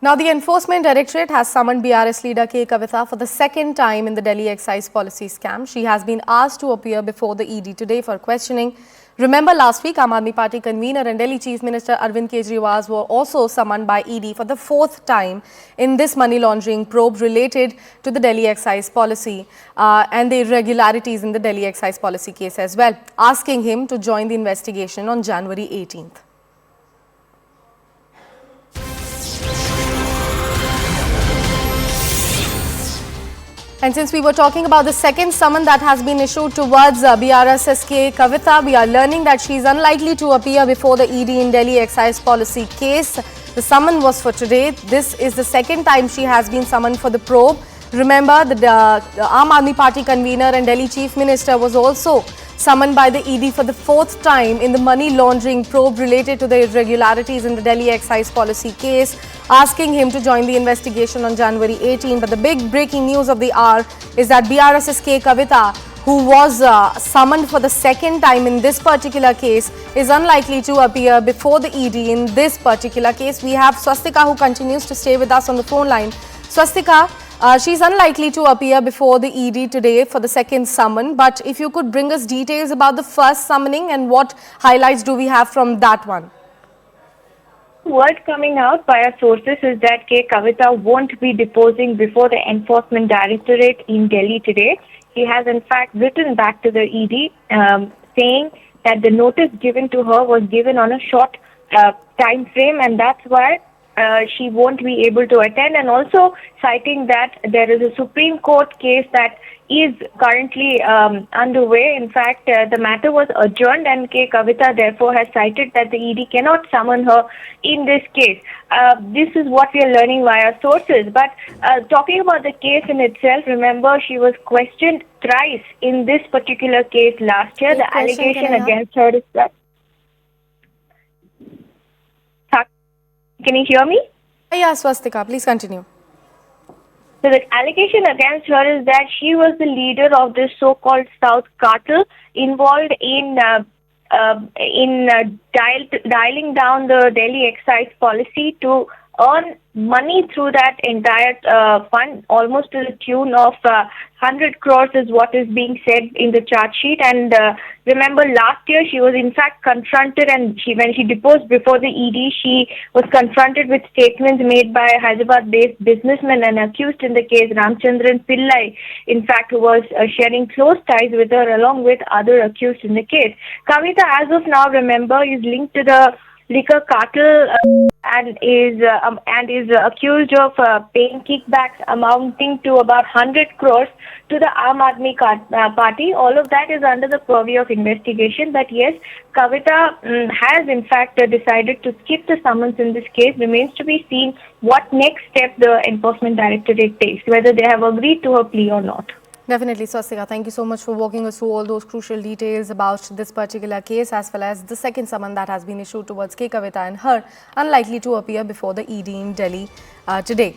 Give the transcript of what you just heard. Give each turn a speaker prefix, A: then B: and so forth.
A: Now, the Enforcement Directorate has summoned BRS leader Kavitha for the second time in the Delhi Excise Policy scam. She has been asked to appear before the ED today for questioning. Remember, last week, Aam Aadmi Party convener and Delhi Chief Minister Arvind Kejriwal were also summoned by ED for the fourth time in this money laundering probe related to the Delhi Excise Policy and the irregularities in the Delhi Excise Policy case as well, asking him to join the investigation on January 18th. And since we were talking about the second summon that has been issued towards BRS's Kavitha, we are learning that she is unlikely to appear before the ED in Delhi Excise Policy case. The summon was for today. This is the second time she has been summoned for the probe. Remember, the Aam Aadmi Party convener and Delhi Chief Minister was also summoned by the ED for the fourth time in the money laundering probe related to the irregularities in the Delhi Excise Policy case, asking him to join the investigation on January 18. But the big breaking news of the hour is that BRS's Kavitha, who was summoned for the second time in this particular case, is unlikely to appear before the ED in this particular case. We have Swastika, who continues to stay with us on the phone line. Swastika, she's unlikely to appear before the ED today for the second summon, but if you could bring us details about the first summoning and what highlights do we have from that one?
B: Word coming out by our sources is that Kavitha won't be deposing before the Enforcement Directorate in Delhi today. She has in fact written back to the ED saying that the notice given to her was given on a short time frame, and that's why she won't be able to attend, and also citing that there is a Supreme Court case that is currently underway. In fact, the matter was adjourned, and Kavitha therefore has cited that the ED cannot summon her in this case. This is what we are learning via sources. But talking about the case in itself, remember, she was questioned thrice in this particular case last year. The allegation against her is that... Can you hear me?
A: Yes, Swastika, please continue.
B: So the allegation against her is that she was the leader of this so-called South cartel involved in dialing down the Delhi Excise Policy to earn money through that entire fund, almost to the tune of 100 crores is what is being said in the charge sheet. And remember, last year she was in fact confronted, and when she deposed before the ED, she was confronted with statements made by a Hyderabad-based businessman and accused in the case, Ramchandran Pillai, in fact, who was sharing close ties with her along with other accused in the case. Kavitha, as of now, remember, is linked to the liquor cartel and is accused of paying kickbacks amounting to about 100 crores to the Aam Aadmi Party. All of that is under the purview of investigation. But yes, Kavitha has in fact decided to skip the summons in this case. Remains to be seen what next step the Enforcement Directorate takes, whether they have agreed to her plea or not.
A: Definitely, Swastika. Thank you so much for walking us through all those crucial details about this particular case, as well as the second summon that has been issued towards Kavitha and her unlikely to appear before the ED in Delhi today.